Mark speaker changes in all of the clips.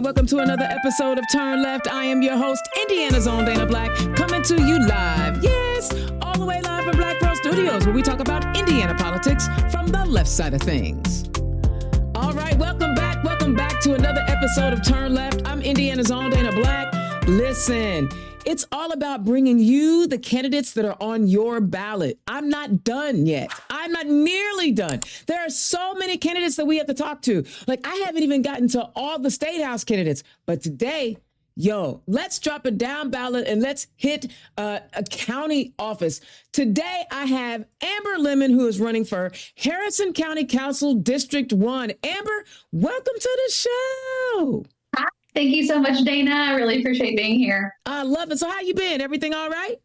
Speaker 1: welcome to another episode of Turn Left. I am your host, Indiana's own Dana Black, coming to you live. Yes, all the way live from Black Pearl Studios, where we talk about Indiana politics from the left side of things. All right, welcome back to another episode of Turn Left. I'm Indiana's own Dana Black. Listen, it's all about bringing you the candidates that are on your ballot. I'm not done yet. I'm not nearly done. There are so many candidates that we have to talk to. Like, I haven't even gotten to all the State House candidates. But today, let's drop a down ballot and let's hit a county office. Today, I have Amber Lemmon, who is running for Harrison County Council District 1. Amber, welcome to the show.
Speaker 2: Thank you so much, Dana. I really appreciate being here.
Speaker 1: I love it. So how you been? Everything all right?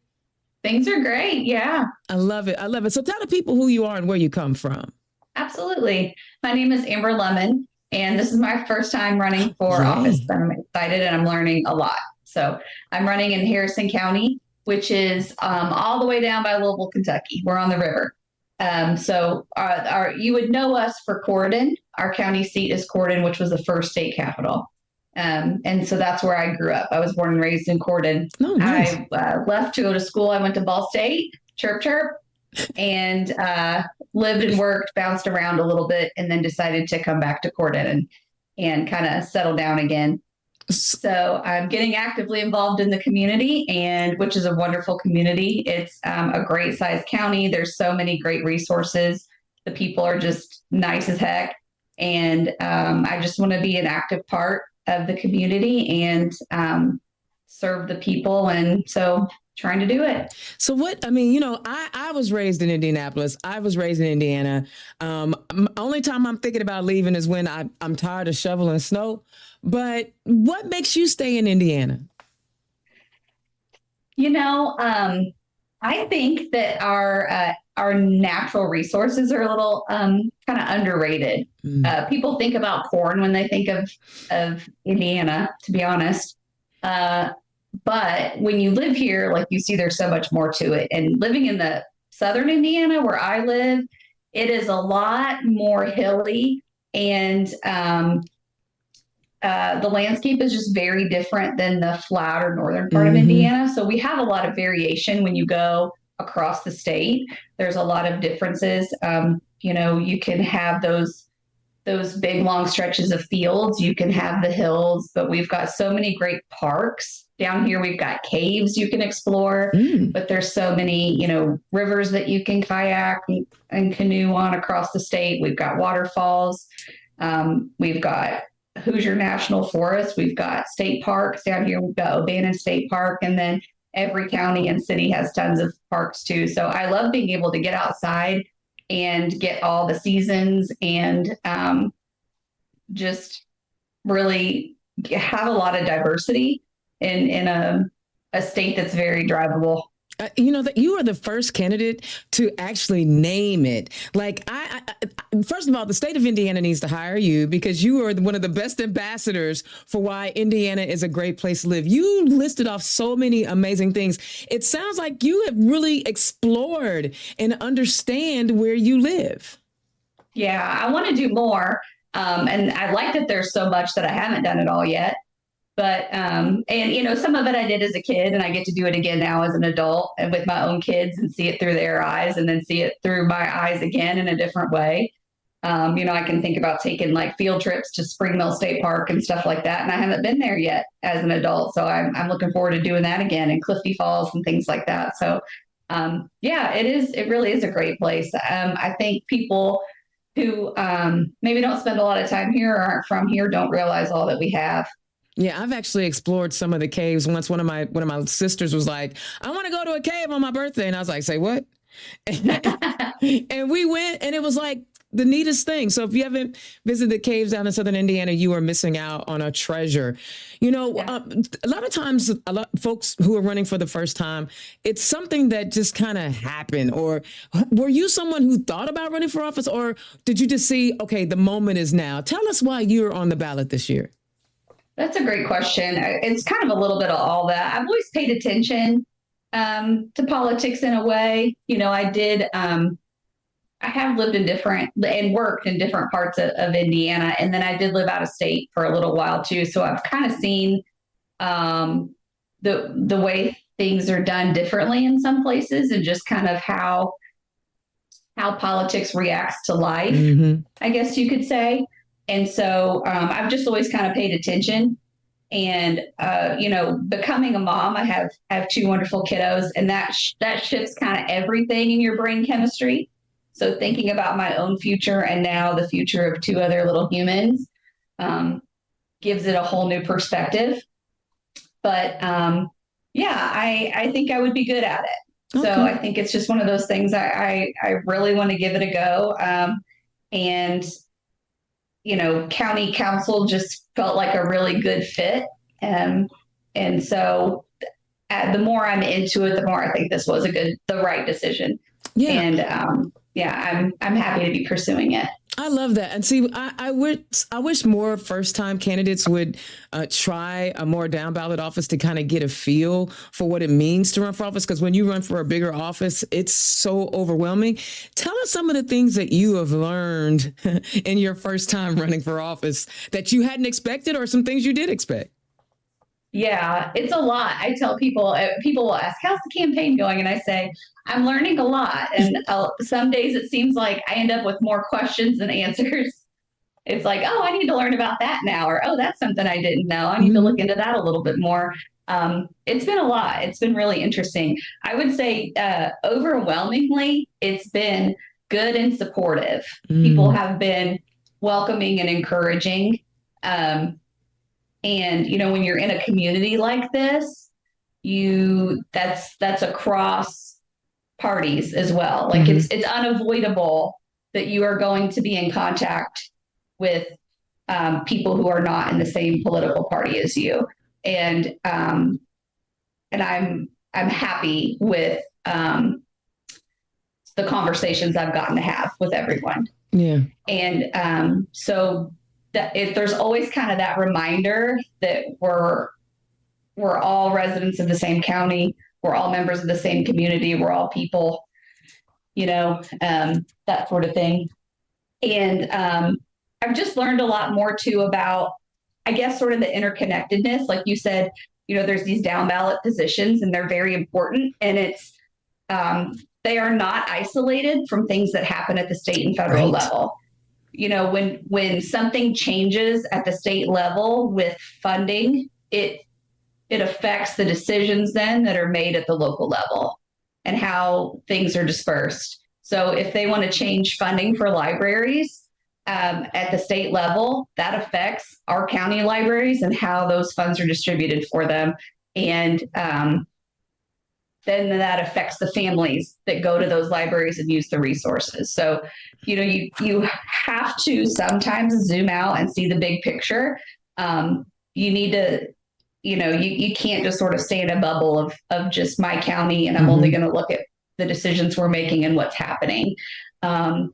Speaker 2: Things are great. Yeah.
Speaker 1: I love it. So tell the people who you are and where you come from.
Speaker 2: Absolutely. My name is Amber Lemmon, and this is my first time running for office. I'm excited and I'm learning a lot. So I'm running in Harrison County, which is all the way down by Louisville, Kentucky. We're on the river. So you would know us for Corydon. Our county seat is Corydon, which was the first state capital. And so that's where I grew up. I was born and raised in Corydon.
Speaker 1: Oh, nice.
Speaker 2: I left to go to school. I went to Ball State, chirp, chirp, and lived and worked, bounced around a little bit, and then decided to come back to Corydon and kind of settle down again. So I'm getting actively involved in the community, which is a wonderful community. It's a great sized county. There's so many great resources. The people are just nice as heck. And I just want to be an active part of the community and serve the people. And so trying to do it.
Speaker 1: So I was raised in Indianapolis. I was raised in Indiana. Only time I'm thinking about leaving is when I'm tired of shoveling snow. But what makes you stay in Indiana?
Speaker 2: I think that our natural resources are a little kind of underrated. People think about corn when they think of Indiana, to be honest. But when you live here, like, you see there's so much more to it. And living in the southern Indiana where I live, it is a lot more hilly, and the landscape is just very different than the flat or northern part of Indiana. So we have a lot of variation when you go across the state. There's a lot of differences. You can have those big long stretches of fields. You can have the hills, but we've got so many great parks down here. We've got caves you can explore, but there's so many, rivers that you can kayak and canoe on across the state. We've got waterfalls. We've got Hoosier National Forest. We've got state parks down here. We've got O'Bannon State Park, and then every county and city has tons of parks too. So I love being able to get outside and get all the seasons and just really have a lot of diversity in a state that's very drivable.
Speaker 1: That you are the first candidate to actually name it. Like, first of all, the state of Indiana needs to hire you, because you are one of the best ambassadors for why Indiana is a great place to live. You listed off so many amazing things. It sounds like you have really explored and understand where you live.
Speaker 2: Yeah, I want to do more. And I like that there's so much that I haven't done it all yet. But, some of it I did as a kid, and I get to do it again now as an adult and with my own kids, and see it through their eyes, and then see it through my eyes again in a different way. I can think about taking like field trips to Spring Mill State Park and stuff like that. And I haven't been there yet as an adult. So I'm looking forward to doing that again, and Clifty Falls and things like that. So, it really is a great place. I think people who maybe don't spend a lot of time here or aren't from here don't realize all that we have.
Speaker 1: Yeah, I've actually explored some of the caves. Once one of my sisters was like, I want to go to a cave on my birthday. And I was like, say what? And we went, and it was like the neatest thing. So if you haven't visited the caves down in southern Indiana, you are missing out on a treasure. A lot of times, folks who are running for the first time, it's something that just kind of happened. Or were you someone who thought about running for office, or did you just see, okay, the moment is now? Tell us why you're on the ballot this year.
Speaker 2: That's a great question. It's kind of a little bit of all that. I've always paid attention to politics in a way. I did I have lived in different and worked in different parts of Indiana. And then I did live out of state for a little while too. So I've kind of seen um, the way things are done differently in some places and just kind of how politics reacts to life, I guess you could say. And so I've just always kind of paid attention. And becoming a mom, I have two wonderful kiddos, and that shifts kind of everything in your brain chemistry. So thinking about my own future and now the future of two other little humans gives it a whole new perspective. But I think I would be good at it. Okay. So I think it's just one of those things I really want to give it a go. And county council just felt like a really good fit. And so the more I'm into it, the more I think this was the right decision. Yeah. And I'm happy to be pursuing it.
Speaker 1: I love that. And see, I wish more first-time candidates would try a more down-ballot office to kind of get a feel for what it means to run for office. Because when you run for a bigger office, it's so overwhelming. Tell us some of the things that you have learned in your first time running for office that you hadn't expected, or some things you did expect.
Speaker 2: Yeah, it's a lot. I tell people will ask, how's the campaign going? And I say, I'm learning a lot. And some days it seems like I end up with more questions than answers. It's like, oh, I need to learn about that now. Or, oh, that's something I didn't know. I need to look into that a little bit more. It's been a lot. It's been really interesting. I would say overwhelmingly, it's been good and supportive. People have been welcoming and encouraging. And, when you're in a community like this, that's across parties as well. Like it's unavoidable that you are going to be in contact with people who are not in the same political party as you. And I'm happy with the conversations I've gotten to have with everyone. Yeah. And so there's always kind of that reminder that we're all residents of the same county. We're all members of the same community. We're all people, that sort of thing. And I've just learned a lot more too about, I guess, sort of the interconnectedness. Like you said, there's these down ballot positions and they're very important. And it's, they are not isolated from things that happen at the state and federal level. When something changes at the state level with funding, it affects the decisions then that are made at the local level and how things are dispersed. So if they want to change funding for libraries at the state level, that affects our county libraries and how those funds are distributed for them. And then that affects the families that go to those libraries and use the resources. So, you have to sometimes zoom out and see the big picture. You need to, you can't just sort of stay in a bubble of just my county and I'm only going to look at the decisions we're making and what's happening. To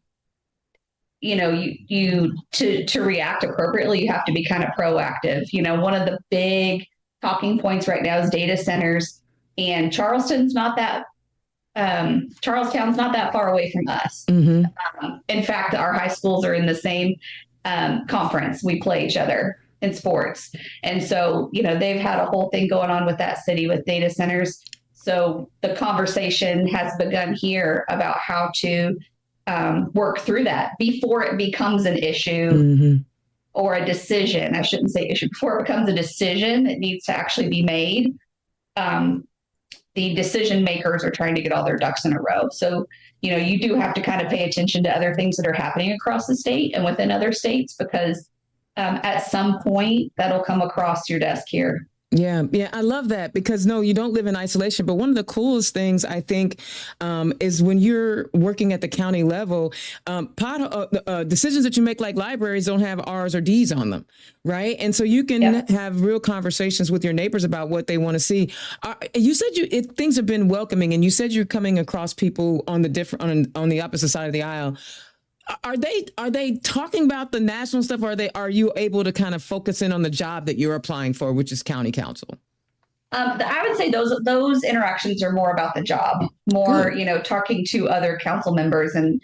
Speaker 2: react appropriately, you have to be kind of proactive. One of the big talking points right now is data centers. And Charlestown's not that far away from us. In fact, our high schools are in the same conference. We play each other in sports. And so, they've had a whole thing going on with that city with data centers. So the conversation has begun here about how to work through that before it becomes an issue or a decision. I shouldn't say issue. Before it becomes a decision that needs to actually be made. The decision makers are trying to get all their ducks in a row. So, you do have to kind of pay attention to other things that are happening across the state and within other states, because at some point that'll come across your desk here.
Speaker 1: Yeah. I love that, because no, you don't live in isolation. But one of the coolest things I think is when you're working at the county level, decisions that you make, like libraries, don't have R's or D's on them. Right. And so you can have real conversations with your neighbors about what they want to see. You said things have been welcoming, and you said you're coming across people on the opposite side of the aisle. Are they talking about the national stuff, or are you able to kind of focus in on the job that you're applying for, which is county council?
Speaker 2: I would say those interactions are more about the job, more, talking to other council members and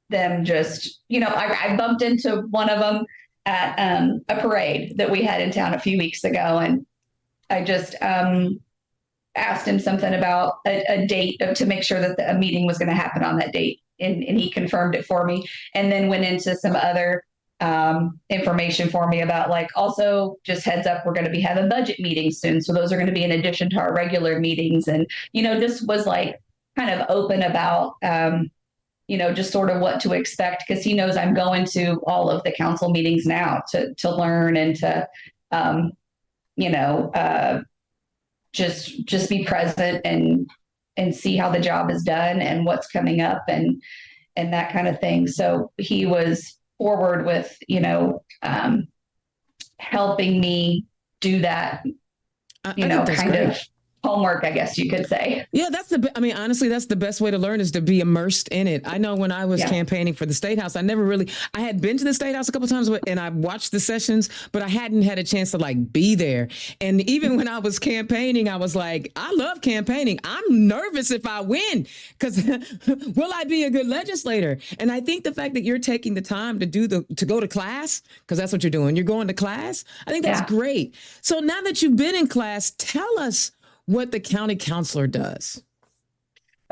Speaker 2: them just, I bumped into one of them at a parade that we had in town a few weeks ago. And I just asked him something about a date to make sure that a meeting was going to happen on that date. And he confirmed it for me, and then went into some other information for me about, like, also just heads up, we're going to be having budget meetings soon. So those are going to be in addition to our regular meetings. And, just was like kind of open about, just sort of what to expect, because he knows I'm going to all of the council meetings now to learn and to, just be present and see how the job is done and what's coming up and that kind of thing. So he was forward with, helping me do that, kind of homework, I guess you could say.
Speaker 1: Yeah, honestly, that's the best way to learn, is to be immersed in it. I know when I was campaigning for the State House, I had been to the State House a couple of times and I watched the sessions, but I hadn't had a chance to be there. And even when I was campaigning, I was like, I love campaigning. I'm nervous if I win, because will I be a good legislator? And I think the fact that you're taking the time to go to class, because that's what you're doing. You're going to class. I think that's great. So now that you've been in class, tell us what the county councilor does.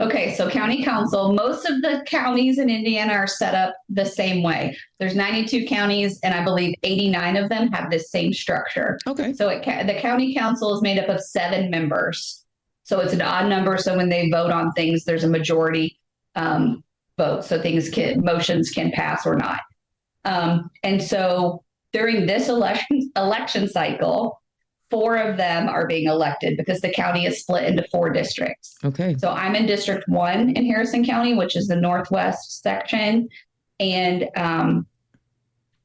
Speaker 2: Okay, so county council, most of the counties in Indiana are set up the same way. There's 92 counties, and I believe 89 of them have this same structure.
Speaker 1: Okay. So
Speaker 2: the county council is made up of 7 members. So it's an odd number. So when they vote on things, there's a majority vote. So motions can pass or not. And so during this election cycle, 4 of them are being elected because the county is split into 4 districts.
Speaker 1: Okay.
Speaker 2: So I'm in District 1 in Harrison County, which is the northwest section. And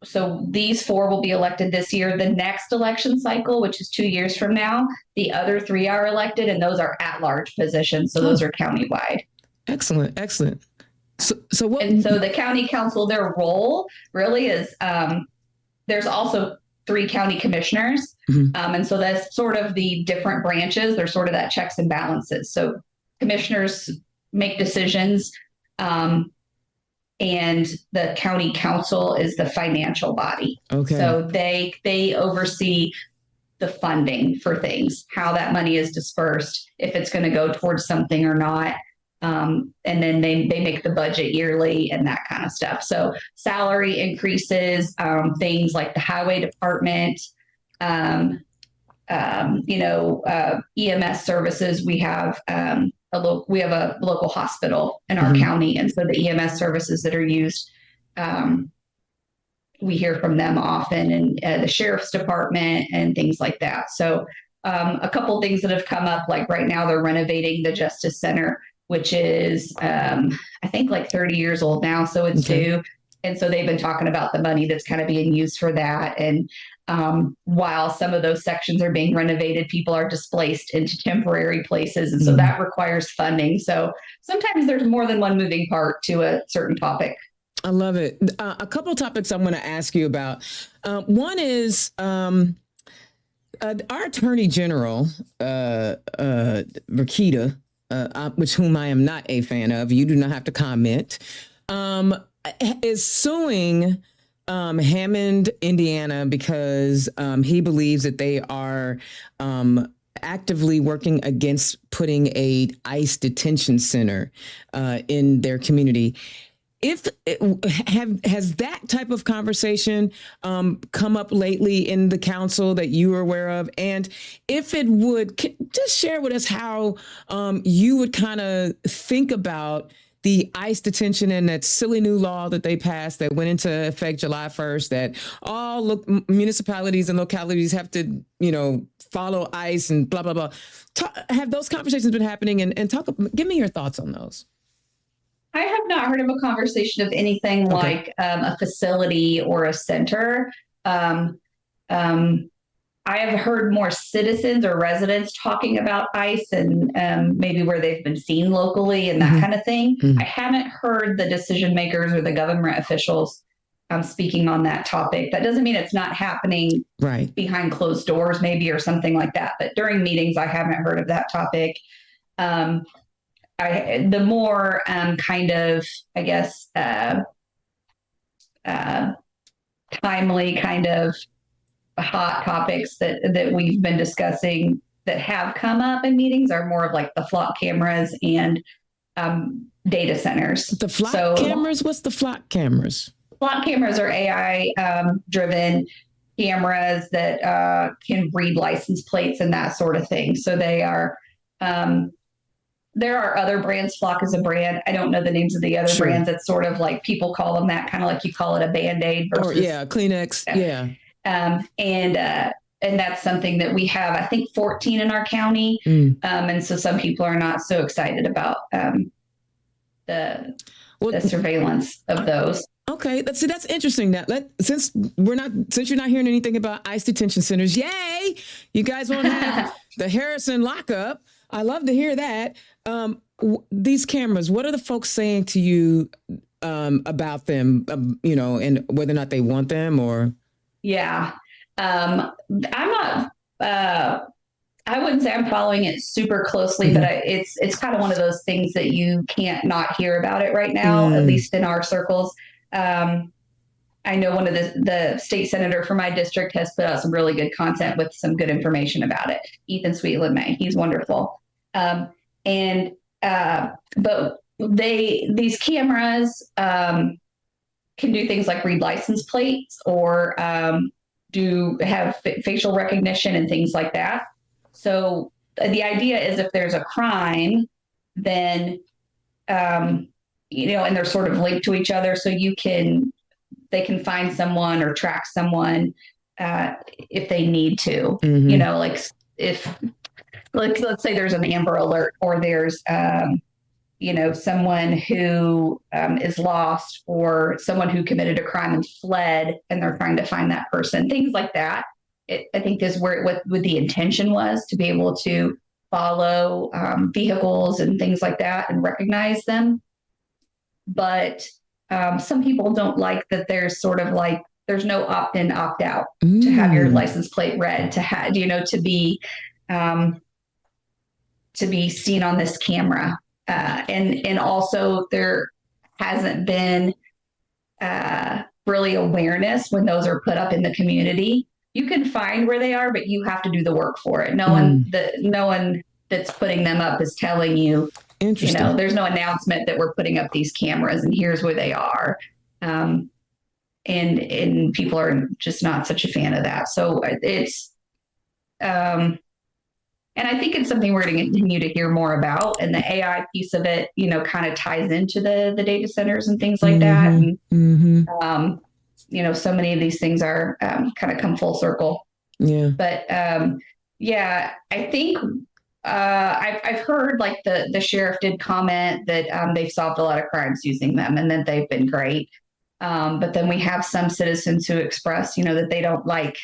Speaker 2: so these 4 will be elected this year. The next election cycle, which is 2 years from now, the other 3 are elected, and those are at-large positions. So those are countywide.
Speaker 1: Excellent. So what?
Speaker 2: And so the county council, their role really is, there's also 3 county commissioners. Mm-hmm. And so that's sort of the different branches. They're sort of that checks and balances. So commissioners make decisions, and the county council is the financial body.
Speaker 1: Okay.
Speaker 2: So they oversee the funding for things, how that money is dispersed, if it's going to go towards something or not. And then they make the budget yearly and that kind of stuff. So salary increases, things like the highway department, EMS services. We have a local hospital in our county, and so the EMS services that are used, we hear from them often, and the sheriff's department and things like that. So a couple things that have come up, like right now they're renovating the Justice Center, which is, I think, like 30 years old now. So it's due. And so they've been talking about the money that's kind of being used for that. And while some of those sections are being renovated, people are displaced into temporary places. And so that requires funding. So sometimes there's more than one moving part to a certain topic.
Speaker 1: I love it. A couple of topics I want to ask you about. One is our Attorney General, Rakita, which whom I am not a fan of, you do not have to comment, is suing Hammond, Indiana, because he believes that they are actively working against putting a ICE detention center in their community. Has that type of conversation come up lately in the council that you are aware of? And if it would, just share with us how you would kind of think about the ICE detention and that silly new law that they passed that went into effect July 1st, that all municipalities and localities have to, follow ICE and blah, blah, blah. Have those conversations been happening? And give me your thoughts on those.
Speaker 2: I have not heard of a conversation of anything like a facility or a center. I have heard more citizens or residents talking about ICE and maybe where they've been seen locally and that kind of thing. I haven't heard the decision makers or the government officials speaking on that topic. That doesn't mean it's not happening behind closed doors, maybe, or something like that. But during meetings, I haven't heard of that topic. the more kind of, I guess, timely kind of hot topics that we've been discussing that have come up in meetings are more of like the flock cameras and data centers.
Speaker 1: The flock cameras? What's the flock cameras?
Speaker 2: Flock cameras are AI driven cameras that can read license plates and that sort of thing. So they are, there are other brands. Flock is a brand. I don't know the names of the other brands. It's sort of like people call them that, kind of like you call it a Band-Aid versus.
Speaker 1: Or, Kleenex. Yeah.
Speaker 2: And that's something that we have, I think 14 in our county. And so some people are not so excited about the surveillance of those.
Speaker 1: Okay, that's interesting. Since you're not hearing anything about ICE detention centers, yay! You guys won't have the Harrison lockup. I love to hear that. These cameras, what are the folks saying to you about them? And whether or not they want them, or
Speaker 2: yeah, I'm not. I wouldn't say I'm following it super closely, but it's kind of one of those things that you can't not hear about it right now, at least in our circles. I know one of the state senator for my district has put out some really good content with some good information about it. Ethan Sweetland May, he's wonderful. But these cameras can do things like read license plates or do have facial recognition and things like that. So the idea is if there's a crime, then and they're sort of linked to each other, so they can find someone or track someone if they need to. Like let's say there's an Amber Alert, or there's someone who is lost, or someone who committed a crime and fled, and they're trying to find that person. Things like that. I think is where what the intention was, to be able to follow vehicles and things like that and recognize them. But some people don't like that there's sort of like, there's no opt-in, opt-out to have your license plate read, to have, to be seen on this camera. And also there hasn't been really awareness when those are put up in the community. You can find where they are, but you have to do the work for it. No one that's putting them up is telling you. Interesting. There's no announcement that we're putting up these cameras and here's where they are. And people are just not such a fan of that. So it's, and I think it's something we're going to continue to hear more about. And the AI piece of it, kind of ties into the data centers and things like that. And, so many of these things are kind of come full circle. Yeah. But I think I've heard like the sheriff did comment that they've solved a lot of crimes using them and that they've been great. But then we have some citizens who express, that they don't like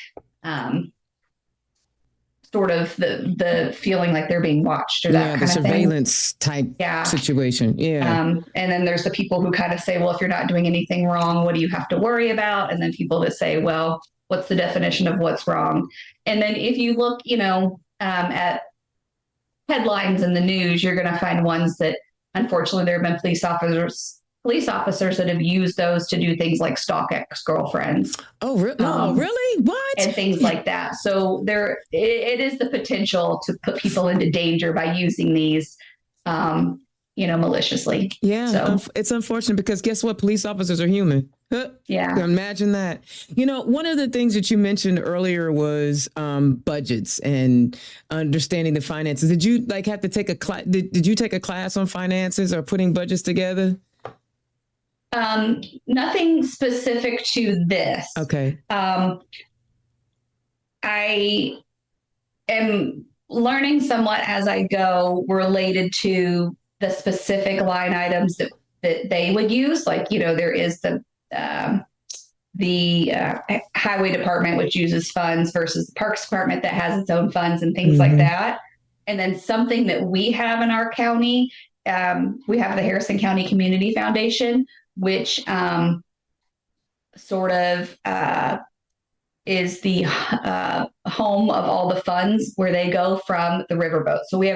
Speaker 2: sort of the feeling like they're being watched or that kind of
Speaker 1: surveillance type situation. Yeah.
Speaker 2: And then there's the people who kind of say, well, if you're not doing anything wrong, what do you have to worry about? And then people that say, well, what's the definition of what's wrong? And then if you look, at headlines in the news, you're going to find ones that, unfortunately, there have been police officers that have used those to do things like stalk ex-girlfriends.
Speaker 1: Oh, really? What?
Speaker 2: And things like that. So it is the potential to put people into danger by using these, maliciously. Yeah, so
Speaker 1: it's unfortunate because guess what? Police officers are human.
Speaker 2: Yeah.
Speaker 1: Imagine that. One of the things that you mentioned earlier was budgets and understanding the finances. Did you have to take a class? Did you take a class on finances or putting budgets together?
Speaker 2: Nothing specific to this.
Speaker 1: Okay.
Speaker 2: I am learning somewhat as I go related to the specific line items that they would use. Like, there is the highway department, which uses funds, versus the parks department that has its own funds and things like that. And then something that we have in our county, we have the Harrison County Community Foundation, which sort of is the home of all the funds where they go from the riverboat. So we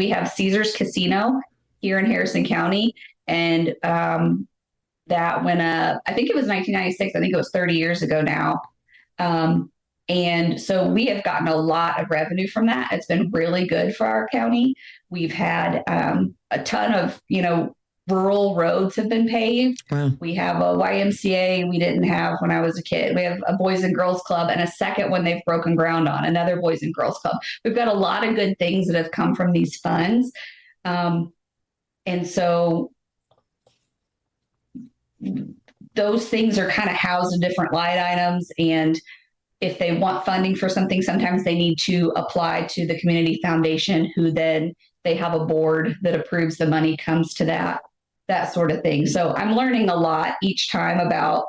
Speaker 2: have Caesar's Casino here in Harrison County. And that went up, I think it was 1996. I think it was 30 years ago now. And so we have gotten a lot of revenue from that. It's been really good for our county. We've had a ton of, rural roads have been paved.
Speaker 1: Wow.
Speaker 2: We have a YMCA we didn't have when I was a kid. We have a Boys and Girls Club and a second one they've broken ground on, another Boys and Girls Club. We've got a lot of good things that have come from these funds. And so those things are kind of housed in different line items. And if they want funding for something, sometimes they need to apply to the community foundation, who then they have a board that approves the money comes to that sort of thing. So I'm learning a lot each time about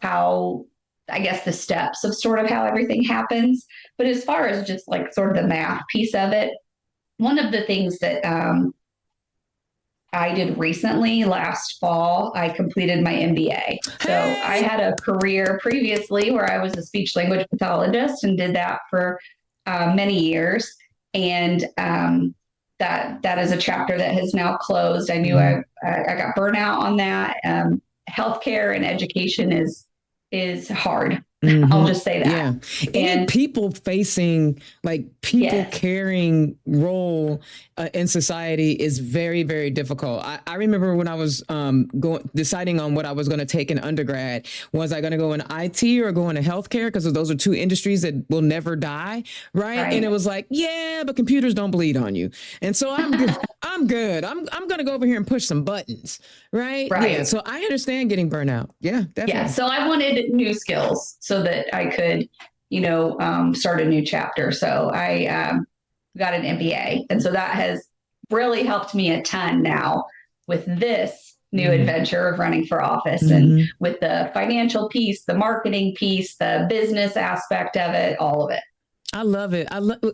Speaker 2: how, I guess, the steps of sort of how everything happens. But as far as just like sort of the math piece of it, one of the things that I did recently last fall, I completed my MBA. So I had a career previously where I was a speech language pathologist and did that for many years. And that is a chapter that has now closed. I knew I got burnout on that. Healthcare and education is hard. I'll just say that.
Speaker 1: Yeah. Any people facing, like people carrying role in society is very, very difficult. I remember when I was deciding on what I was going to take in undergrad, was I going to go in IT or go into healthcare? Because those are two industries that will never die. Right. And it was like, yeah, but computers don't bleed on you. And so I'm good. I'm good. I'm going to go over here and push some buttons. Right. Yeah. So I understand getting burnout. Yeah, definitely.
Speaker 2: Yeah. So I wanted new skills so that I could, start a new chapter. So I got an MBA. And so that has really helped me a ton now with this new adventure of running for office and with the financial piece, the marketing piece, the business aspect of it, all of it.
Speaker 1: I love it.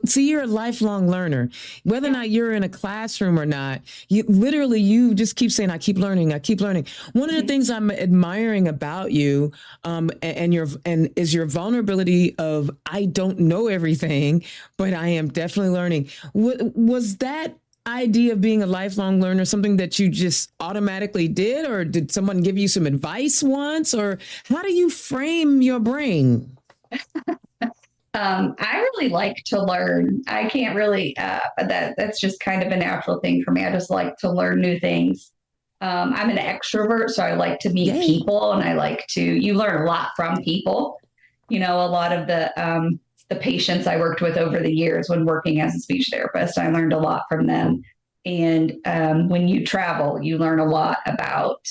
Speaker 1: See, you're a lifelong learner, whether or not you're in a classroom or not. You just keep saying, I keep learning. I keep learning. One of the things I'm admiring about you, is your vulnerability of, I don't know everything, but I am definitely learning. Was that idea of being a lifelong learner something that you just automatically did, or did someone give you some advice once, or how do you frame your brain?
Speaker 2: I really like to learn. I can't really, that's just kind of a natural thing for me. I just like to learn new things. I'm an extrovert, so I like to meet people, and you learn a lot from people. A lot of the patients I worked with over the years when working as a speech therapist, I learned a lot from them. And when you travel, you learn a lot about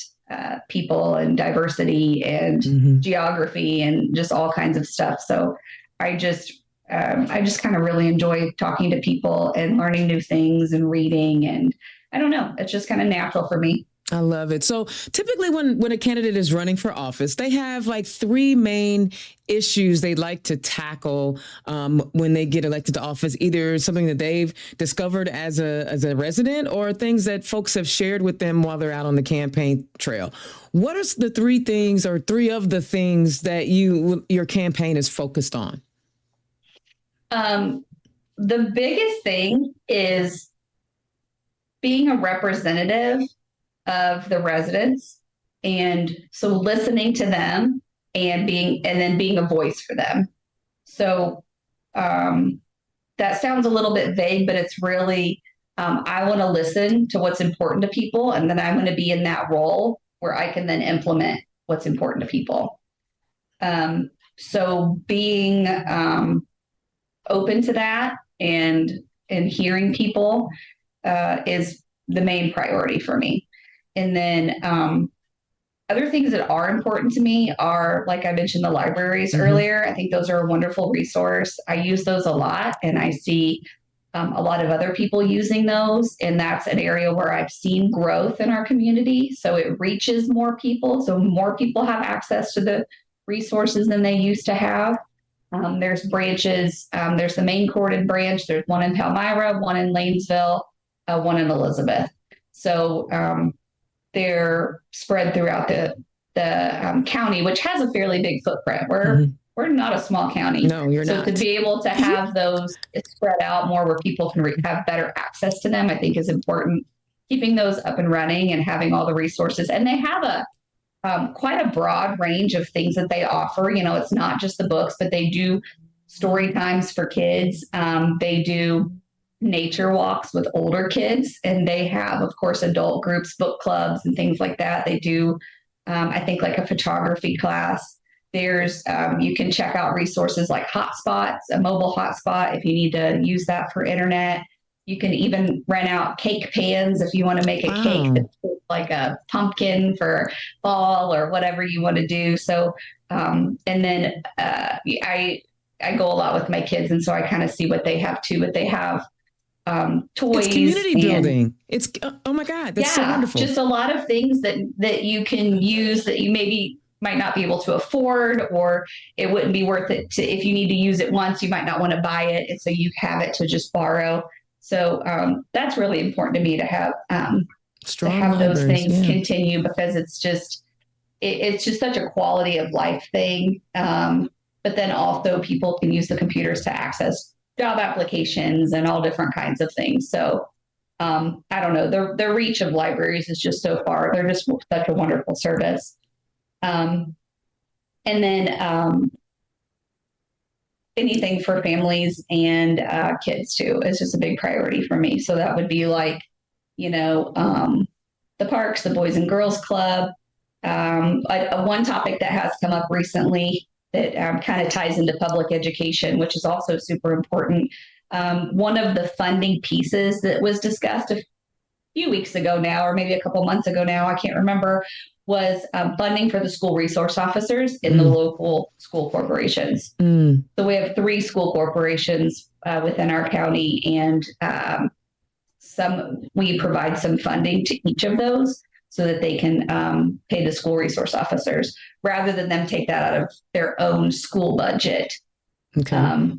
Speaker 2: people and diversity and geography and just all kinds of stuff. So I just kind of really enjoy talking to people and learning new things and reading. And I don't know, it's just kind of natural for me.
Speaker 1: I love it. So typically when a candidate is running for office, they have like three main issues they'd like to tackle when they get elected to office, either something that they've discovered as a resident or things that folks have shared with them while they're out on the campaign trail. What are the three things, or three of the things that your campaign is focused on?
Speaker 2: The biggest thing is being a representative of the residents, and so listening to them and then being a voice for them. So that sounds a little bit vague, but it's really I want to listen to what's important to people, and then I'm going to be in that role where I can then implement what's important to people. So being open to that and hearing people is the main priority for me. And then other things that are important to me are, like I mentioned, the libraries earlier. I think those are a wonderful resource. I use those a lot, and I see a lot of other people using those. And that's an area where I've seen growth in our community. So it reaches more people. So more people have access to the resources than they used to have. There's branches. There's the Main Corded branch. There's one in Palmyra, one in Lanesville, one in Elizabeth. So they're spread throughout the county, which has a fairly big footprint. We're not a small county.
Speaker 1: No, you're not.
Speaker 2: So to be able to have those spread out more where people can have better access to them, I think is important. keeping those up and running and having all the resources. And they have quite a broad range of things that they offer. It's not just the books, but they do story times for kids. They do nature walks with older kids, and they have, of course, adult groups, book clubs, and things like that. They do, I think, like a photography class. There's, you can check out resources like hotspots, a mobile hotspot, if you need to use that for internet. You can even rent out cake pans if you want to make a cake that's like a pumpkin for fall or whatever you want to do. So, and then I go a lot with my kids, and so I kind of see what they have too. But they have toys,
Speaker 1: it's community building. It's oh my God, that's so wonderful.
Speaker 2: Just a lot of things that you can use that you maybe might not be able to afford, or it wouldn't be worth it to, if you need to use it once, you might not want to buy it, and so you have it to just borrow. So that's really important to me to have those things continue, because it's just such a quality of life thing. But then also people can use the computers to access job applications and all different kinds of things. So I don't know, the reach of libraries is just so far. They're just such a wonderful service. And then anything for families and kids too is just a big priority for me. So that would be like, the parks, the Boys and Girls Club. One topic that has come up recently that kind of ties into public education, which is also super important. One of the funding pieces that was discussed a few weeks ago now, or maybe a couple months ago now, I can't remember, was funding for the school resource officers in the local school corporations. So we have 3 school corporations within our county, and we provide some funding to each of those so that they can pay the school resource officers rather than them take that out of their own school budget. Okay.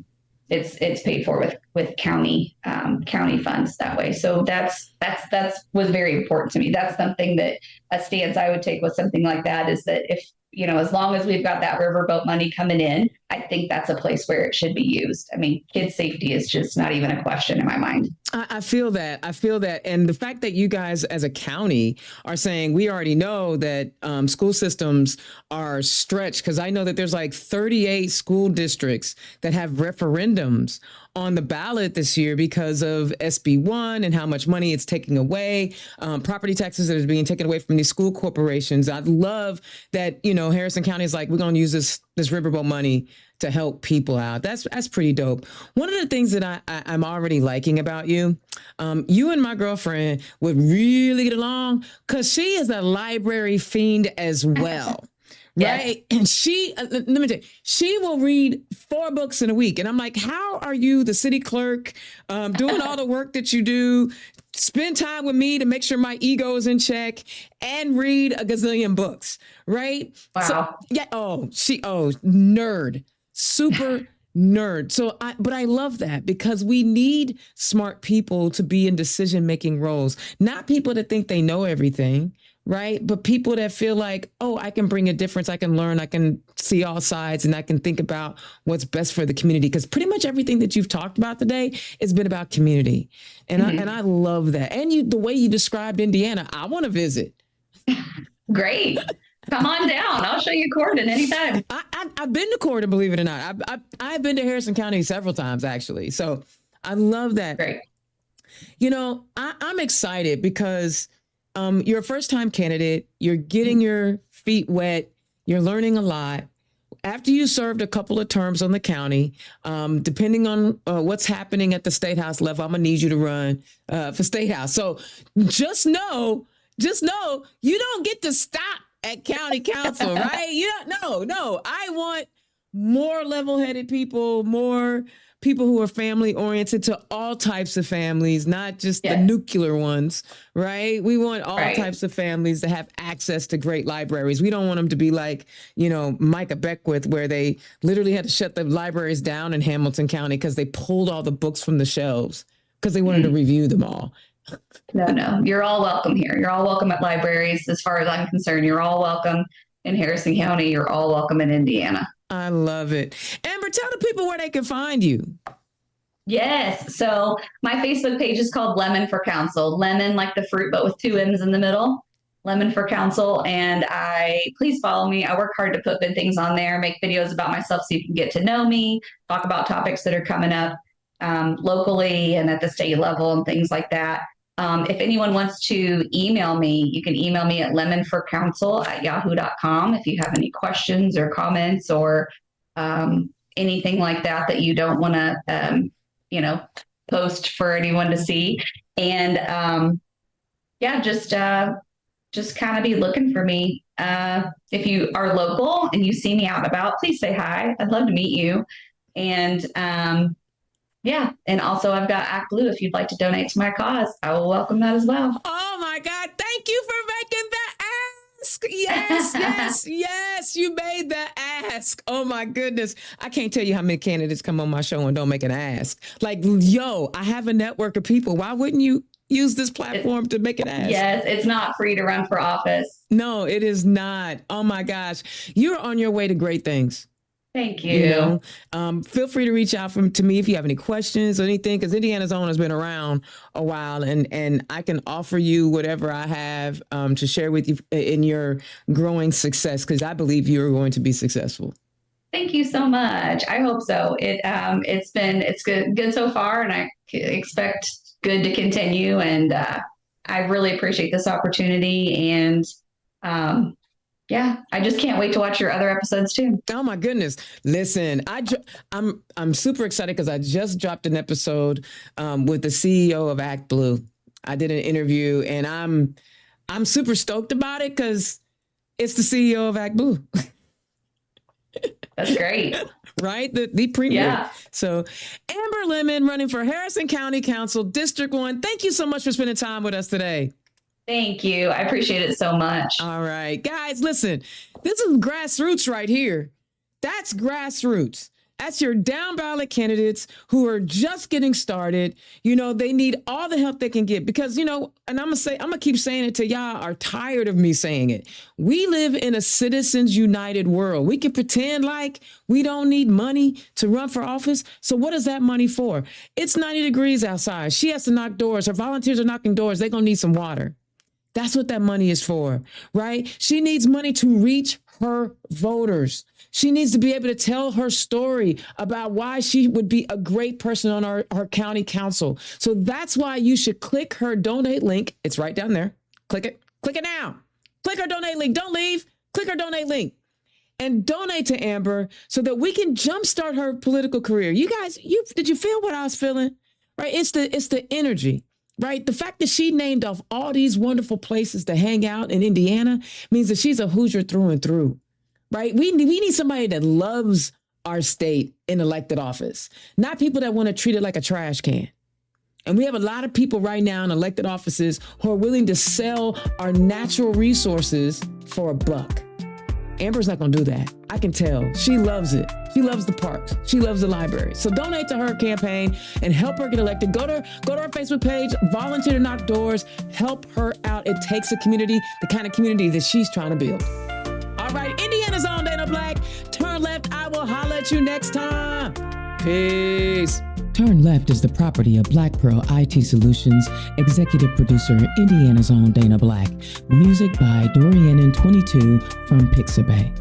Speaker 2: It's paid for with county funds that way. So that's was very important to me. That's something that a stance I would take with something like that, is that if, as long as we've got that riverboat money coming in, I think that's a place where it should be used. I mean, kids' safety is just not even a question in my mind.
Speaker 1: I feel that. And the fact that you guys as a county are saying, we already know that school systems are stretched, because I know that there's like 38 school districts that have referendums on the ballot this year because of SB1 and how much money it's taking away, property taxes that are being taken away from these school corporations. I love that, Harrison County is like, we're going to use this riverboat money to help people out. That's pretty dope. One of the things that I'm already liking about you, you and my girlfriend would really get along, because she is a library fiend as well. Right. Yes. And she, let me tell you, she will read 4 books in a week. And I'm like, how are you, the city clerk, doing all the work that you do, spend time with me to make sure my ego is in check, and read a gazillion books? Right.
Speaker 2: Wow.
Speaker 1: So, yeah. Nerd, super nerd. But I love that, because we need smart people to be in decision-making roles, not people that think they know everything. Right. But people that feel like, oh, I can bring a difference. I can learn. I can see all sides, and I can think about what's best for the community. Because pretty much everything that you've talked about today has been about community. And I love that. And the way you described Indiana, I want to visit.
Speaker 2: Great. Come on down. I'll show you Corydon anytime.
Speaker 1: I've been to Corydon, believe it or not. I've been to Harrison County several times, actually. So I love that.
Speaker 2: Great.
Speaker 1: I'm excited because you're a first-time candidate. You're getting your feet wet. You're learning a lot. After you served a couple of terms on the county, depending on what's happening at the State House level, I'm going to need you to run for State House. So just know you don't get to stop at county council, right? No. I want more level-headed people, more people who are family oriented to all types of families, not just the nuclear ones, right? We want all types of families to have access to great libraries. We don't want them to be like, Micah Beckwith, where they literally had to shut the libraries down in Hamilton County because they pulled all the books from the shelves because they wanted to review them all.
Speaker 2: No, you're all welcome here. You're all welcome at libraries. As far as I'm concerned, you're all welcome in Harrison County. You're all welcome in Indiana.
Speaker 1: I love it. Amber, tell the people where they can find you.
Speaker 2: Yes. So my Facebook page is called Lemon for Council. Lemon like the fruit, but with two M's in the middle. Lemon for Council. And please follow me. I work hard to put good things on there, make videos about myself so you can get to know me, talk about topics that are coming up locally and at the state level and things like that. If anyone wants to email me, you can email me at lemonforcouncil@yahoo.com if you have any questions or comments or anything like that you don't want to, post for anyone to see. And just kind of be looking for me. If you are local and you see me out and about, please say hi. I'd love to meet you. And and also I've got Act Blue. If you'd like to donate to my cause, I will welcome that as well.
Speaker 1: Oh my God. Thank you for making the ask. Yes. You made the ask. Oh my goodness. I can't tell you how many candidates come on my show and don't make an ask. Like, yo, I have a network of people. Why wouldn't you use this platform to make an ask?
Speaker 2: Yes, it's not free to run for office.
Speaker 1: No, it is not. Oh my gosh. You're on your way to great things.
Speaker 2: Thank you.
Speaker 1: Feel free to reach out to me if you have any questions or anything, because Indiana's Own has been around a while, and I can offer you whatever I have to share with you in your growing success, because I believe you're going to be successful.
Speaker 2: Thank you so much. I hope so. It's good so far, and I expect good to continue. And I really appreciate this opportunity. And I just can't wait to watch your other episodes too.
Speaker 1: Oh my goodness. Listen, I'm super excited because I just dropped an episode with the CEO of Act Blue. I did an interview, and I'm super stoked about it because it's the CEO of Act Blue.
Speaker 2: That's great.
Speaker 1: Right? The premier.
Speaker 2: Yeah.
Speaker 1: So Amber Lemmon, running for Harrison County Council, District 1. Thank you so much for spending time with us today.
Speaker 2: Thank you. I appreciate it so much.
Speaker 1: All right, guys, listen, this is grassroots right here. That's grassroots. That's your down ballot candidates who are just getting started. They need all the help they can get because, and I'm gonna keep saying it till y'all are tired of me saying it. We live in a citizens united world. We can pretend like we don't need money to run for office. So what is that money for? It's 90 degrees outside. She has to knock doors. Her volunteers are knocking doors. They're gonna need some water. That's what that money is for, right? She needs money to reach her voters. She needs to be able to tell her story about why she would be a great person on our county council. So that's why you should click her donate link. It's right down there. Click it. Click it now. Click her donate link. Don't leave. Click her donate link and donate to Amber so that we can jumpstart her political career. You guys, did you feel what I was feeling? Right? It's the energy. Right? The fact that she named off all these wonderful places to hang out in Indiana means that she's a Hoosier through and through. Right? We need somebody that loves our state in elected office, not people that want to treat it like a trash can. And we have a lot of people right now in elected offices who are willing to sell our natural resources for a buck. Amber's not going to do that. I can tell. She loves it. She loves the parks. She loves the library. So donate to her campaign and help her get elected. Go to our Facebook page, volunteer to knock doors, help her out. It takes a community, the kind of community that she's trying to build. All right, Indiana's Own Dana Black. Turn left. I will holler at you next time. Peace. Turn Left is the property of Black Pearl IT Solutions, executive producer, Indiana's Own Dana Black. Music by Dorianin 22 from Pixabay.